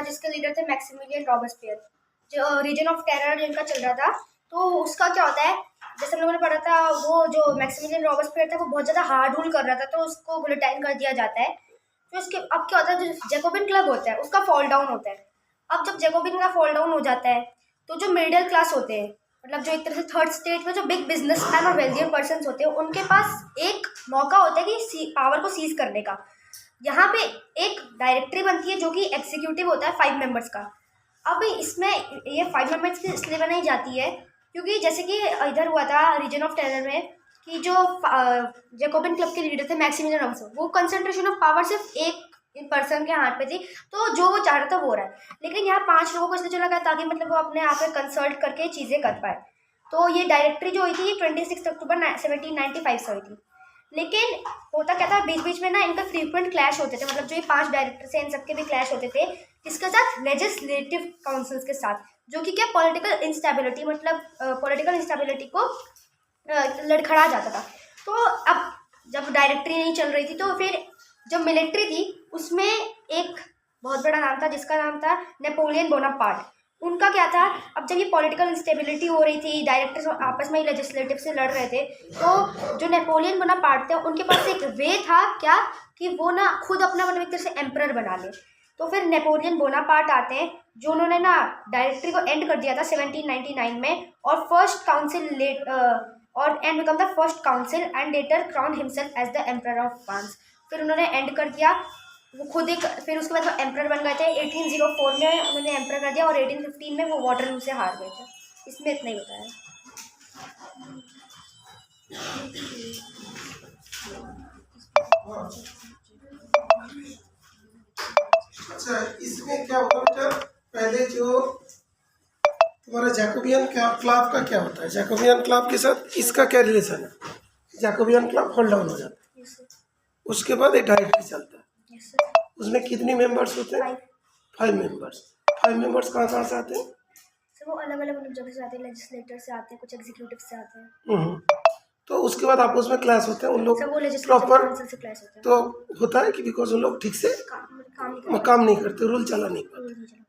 था जिसके लीडर थे मैक्सिमिलियन रॉबस्पियर, जो रीजन ऑफ टेरर जिनका चल रहा था। तो उसका क्या होता है, जैसे हम लोगों ने पढ़ा था, वो जो मैक्सिमिलियन रॉबस्पियर था वो बहुत ज़्यादा हार्ड रूल कर रहा था, तो उसको गुलिटाइन कर दिया जाता है। तो इसके अब क्या होता है, जो जैकोबिन क्लब होता है उसका फॉल डाउन होता है। अब जब जैकोबिन का फॉल डाउन हो जाता है तो जो मिडिल क्लास होते हैं, मतलब जो एक तरह से थर्ड स्टेज में जो बिग बिजनेसमैन और वेल्दियर पर्सन होते हैं, उनके पास एक मौका होता है कि पावर को सीज करने का। यहाँ पे एक डायरेक्टरी बनती है जो कि एग्जीक्यूटिव होता है 5 मेंबर्स का। अब इसमें ये 5 मेंबर्स की इसलिए बनाई जाती है क्योंकि जैसे कि इधर हुआ था रीजन ऑफ टेरर में कि जो जैकोबिन क्लब के लीडर थे मैक्सिमिलियन रॉबस्पियर, वो कंसंट्रेशन ऑफ पावर सिर्फ एक पर्सन के हाथ पे थी, तो जो वो चाह रहा था वो हो रहा है। लेकिन यहाँ 5 लोगों को इसलिए चला गया ताकि मतलब वो अपने आप में कंसल्ट करके चीज़ें कर पाए। तो ये डायरेक्टरी जो हुई थी ये 26 अक्टूबर 1795 से हुई थी। लेकिन होता क्या था, बीच बीच में ना इनका फ्रीक्वेंट क्लैश होते थे, मतलब जो ये 5 डायरेक्टर्स हैं इन सबके भी क्लैश होते थे, किसके साथ, लेजिस्लेटिव काउंसिल्स के साथ, जो कि क्या पॉलिटिकल इंस्टेबिलिटी, मतलब पॉलिटिकल इंस्टेबिलिटी को लड़खड़ा जाता था। तो अब जब डायरेक्टरी नहीं चल रही थी तो फिर जो मिलिट्री थी उसमें एक बहुत बड़ा नाम था जिसका नाम था नेपोलियन बोनापार्ट। उनका क्या था, अब जब ये पॉलिटिकल इंस्टेबिलिटी हो रही थी, डायरेक्टर्स आपस में ही लेजिस्लेटिव से लड़ रहे थे, तो जो नेपोलियन बोनापार्ट थे उनके पास एक वे था क्या कि वो ना खुद अपना मतलब एक तरह से एम्परर बना ले। तो फिर नेपोलियन बोनापार्ट आते हैं जो उन्होंने ना डायरेक्टरी को एंड कर दिया था 1799 में, और फर्स्ट काउंसिल लेट और and become the first council and later crown himself as the emperor of France. फिर उन्होंने एंड कर दिया, वो खुद एक, फिर उसके बाद वो एम्परर बन गए थे। 1804 में उन्होंने एम्परर कर दिया और 1815 में वो वाटरलू से हार गए थे। इसमें इतना ही बताया। अच्छा, इसमें क्या होता है बेटा, पहले जो तुम्हारा जैकोबियन क्लब का क्या होता है, जैकोबियन क्लब के साथ इसका क्या रिलेशन है? जैकोबियन क्लब होल्ड डाउन हो जाता है, उसके बाद एक डायरेक्टरी चलता है, उसमें कितने मेंबर्स होते हैं? 5 मेंबर्स। 5 मेंबर्स कहाँ कहाँ से आते हैं? सब वो अलग अलग जगह से आते हैं, लेजिस्लेटर से आते हैं, कुछ एग्जीक्यूटिव से आते हैं। तो उसके बाद आपस में क्लास होते हैं उन लोग सब वो लेजिस्लेटिव प्रॉपर, काउंसिल से क्लैश होते हैं। तो होता है कि बिकॉज उन लोग ठीक से काम नहीं करते, रूल चला नहीं पाते।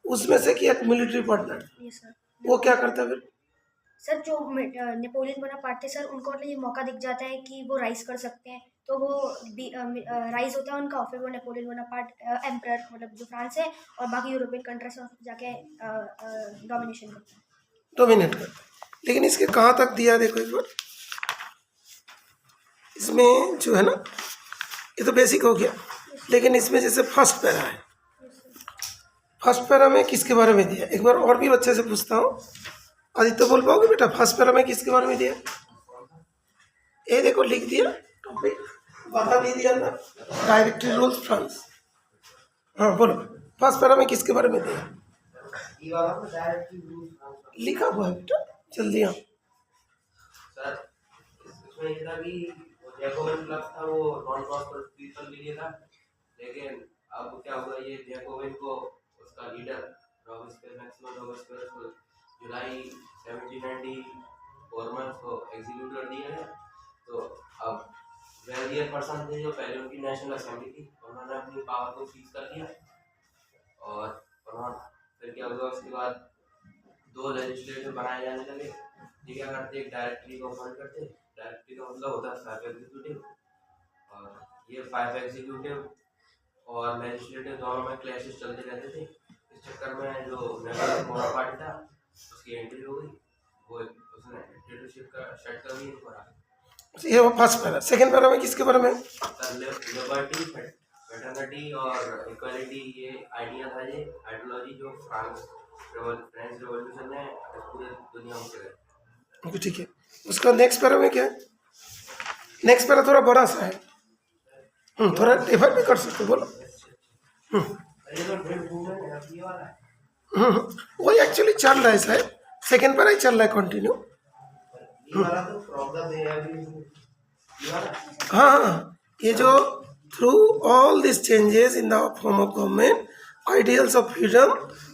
उसमें से कि एक मिलिट्री पार्टनर, यस सर। वो क्या करता है फिर? सर जो नेपोलियन बोनापार्ट थे सर, उनको मतलब ये मौका दिख जाता है कि वो राइज कर सकते हैं, तो वो राइज होता है उनका, फिर वो नेपोलियन बोनापार्ट एम्परर, मतलब जो फ्रांस है और बाकी यूरोपियन कंट्रीज में जाके डोमिनेशन करता है, डोमिनेट करता है। लेकिन इसके कहाँ तक दिया है देखो एक बार, इसमें जो है ना, ये तो बेसिक हो गया, लेकिन इसमें जैसे फर्स्ट पैरा है, फर्स्ट पैरा में किसके बारे में दिया, एक बार और भी अच्छे से पूछता हूँ, आदित्य बोल पाओगे बेटा फर्स्ट पैरा में किसके बारे में दिया? ये देखो लिख दिया टॉपिक, बता नहीं दिया ना, डायरेक्टरी रूल्स फ्रांस। हाँ बोलो, फर्स्ट पैरा में किसके बारे में दिया? लिखा हुआ है बेटा, जल्दी आओ। सर इसमें ये था कि जैकोबिन क्लब था वो नॉन प्रॉस्पेरस पीपल के लिए था, लेकिन अब क्या हुआ, ये जैकोबिन को उसका लीडर रॉबस्पियर, मैक्सिमम रॉबस्पियर को जुलाई 1794 में उसको एग्जीक्यूट कर दिया है। तो अब वेल्दियर पर्सन थे जो पहले उनकी नेशनल असेंबली थी, उन्होंने अपनी पावर को सीज कर लिया, और उन्होंने फिर क्या हुआ, उसके बाद 2 लेजिस्लेटिव बनाए जाने लगे। ये क्या करते, एक डायरेक्टरी को अपॉइंट करते, डायरेक्टरी का मतलब होता है 5 एग्जीक्यूटिव, और ये 5 एग्जीक्यूटिव और लेजिस्लेटिव दोनों में क्लैशेस चलते रहते थे। इस चक्कर में जो नेपोलियन बोनापार्ट था उसकी एंट्री हो गई, वो उसने डिक्टेटरशिप का शर्ट कर दिया ऊपर आके। ये वो फर्स्ट पैरा। सेकंड पैरा में किसके बारे में? लिबर्टी, फ्रेटर्निटी और इक्वालिटी, ये आइडिया था, ये आइडियोलॉजी जो फ्रेंच रेवोल्यूशन ने पूरे दुनिया में चलाई। ठीक है, उसका नेक्स्ट पैरा में क्या है? नेक्स्ट पैरा थोड़ा बड़ा सा है, थोड़ा डिफर भी कर सकते, बोलो। वही एक्चुअली चल रहा है शायद, सेकंड पैरा ही चल रहा है कंटिन्यू। हाँ, ये जो through all this changes in the form of government, ideals of freedom,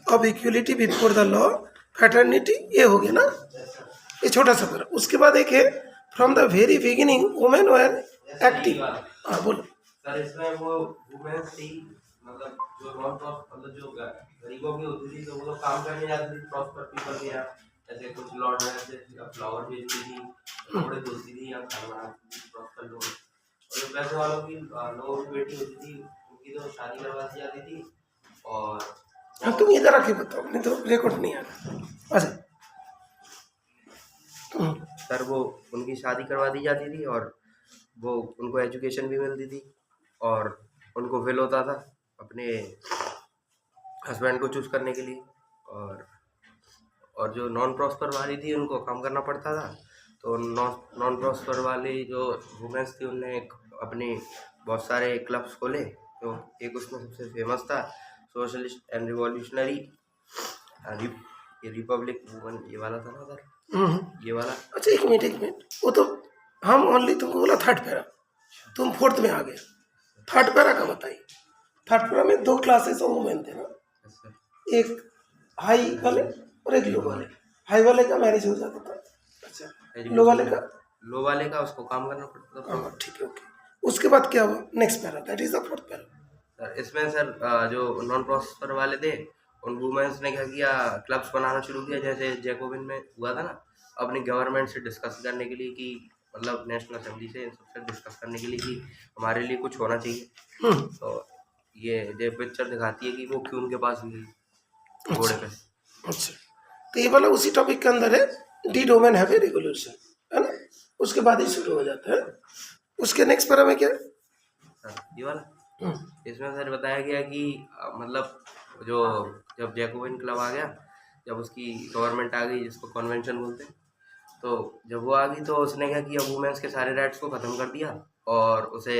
of equality before the law, fraternity, ये हो गया ना, ये छोटा सा पैरा। उसके बाद एक है from the very beginning women were active. हाँ बोलो सर, इसमें वो वुमेन थी, मतलब जो नॉन प्रॉस्पर मतलब जो गरीबों की होती थी तो वो लोग काम करने जाती थी प्रॉस्पर पीपल के यहाँ, जैसे कुछ लॉर्ड ऐसे फ्लावर बेचती थी, कपड़े धोती थी या खाना बनाती थी प्रॉस्पर लोग। और जो पैसे वालों की लोगों की बेटी होती थी उनकी तो शादी करवा दी जाती थी। और हाँ तुम इधर आके बताओ, नहीं तो रिकॉर्ड नहीं आ रहा। अच्छा सर वो उनकी शादी करवा दी जाती थी और वो उनको एजुकेशन भी मिलती थी और उनको विल होता था अपने हस्बैंड को चूज करने के लिए। और जो नॉन प्रॉस्पर वाली थी उनको काम करना पड़ता था। तो नॉन प्रॉस्पर वाली जो वुमेन्स थी उनने अपनी बहुत सारे क्लब्स खोले। तो एक उसमें सबसे फेमस था socialist and revolutionary Republic women, ये वाला था ना सर, ये वाला। अच्छा एक मिनट, वो तो हम ओनली तुमको बोला थर्ड पैरा, तुम फोर्थ में आ गए। थर्ड पैरा का बताइए। थर्ड पैरा में 2 क्लासेस ऑफ वुमेन थे ना, एक हाई वाले और एक लो वाले। हाई वाले का मैरिज हो जाता था, अच्छा लो वाले का उसको काम करना पड़ता था। हाँ ठीक है ओके। उसके बाद क्या हुआ next para, that is the fourth para. Sir इसमें सर जो नॉन प्रॉस्पर वाले थे उन वुमेन्स ने क्या किया, क्लब्स बनाना शुरू किया जैसे जैकोबिन में हुआ था ना, अपनी गवर्नमेंट से डिस्कस करने के लिए कि मतलब नेशनल असेंबली से इन सबसे डिस्कस करने के लिए कि हमारे लिए कुछ होना चाहिए। तो ये पिक्चर दिखाती है कि वो क्यों उनके पास गई घोड़े पे। अच्छा तो ये वाला उसी टॉपिक के अंदर है, did women have a revolution, है ना, उसके बाद ही शुरू हो जाता है। उसके नेक्स्ट पैरा में क्या है सर ये वाला, इसमें सर बताया गया कि मतलब जो जब जैकोबिन क्लब आ गया, जब उसकी गवर्नमेंट आ गई जिसको कन्वेंशन बोलते हैं, तो जब वो आ गई तो उसने क्या किया, वुमेन्स के सारे राइट्स को ख़त्म कर दिया और उसे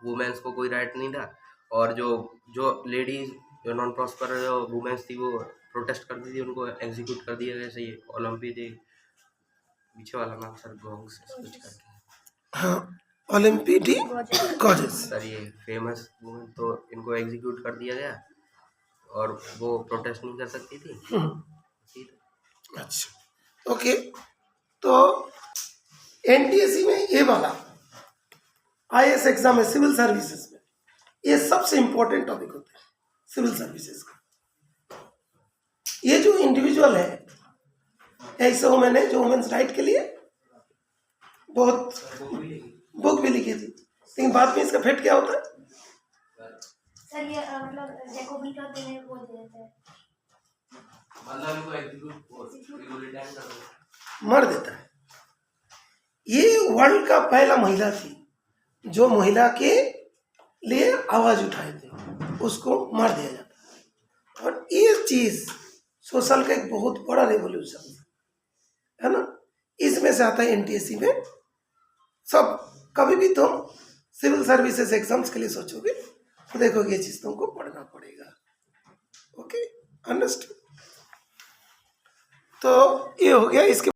वुमेन्स को कोई राइट नहीं था। और जो जो लेडीज़ जो नॉन प्रॉस्पर जो वुमेन्स थी वो प्रोटेस्ट करती थी, उनको एग्जीक्यूट कर दिया। जैसे ये ओलंपिक थी, पीछे वाला नाम सर गोंग्स कुछ करके, हाँ ओलंपी डी गॉर्जेस सर ये फेमस वुमेन, तो इनको एग्जीक्यूट कर दिया गया और वो प्रोटेस्ट नहीं कर सकती थी। अच्छा ओके। तो एनटीएससी में ये वाला आईएएस एग्जाम है सिविल सर्विसेज में, ये सबसे इंपॉर्टेंट टॉपिक होता है सिविल सर्विसेज का। ये जो इंडिविजुअल है ऐसे वुमेन है जो वुमेन्स राइट के लिए बहुत बुक भी लिखी थी, लेकिन बाद में इसका फेट क्या होता है सर ये मतलब जैकोबिन क्लब देने वो दे देते हैं, मतलब इनको एग्जीक्यूट मर देता है। ये वर्ल्ड का पहला महिला थी जो महिला के लिए आवाज उठाए थे, उसको मार दिया जाता है। और ये चीज सोशल का एक बहुत बड़ा रेवोल्यूशन है ना, इसमें से आता है एनटीएससी में। सब कभी भी तुम सिविल सर्विसेज एग्जाम्स के लिए सोचोगे तो देखोगे ये चीज तुमको पढ़ना पड़ेगा। Okay understand. तो ये हो गया। इसके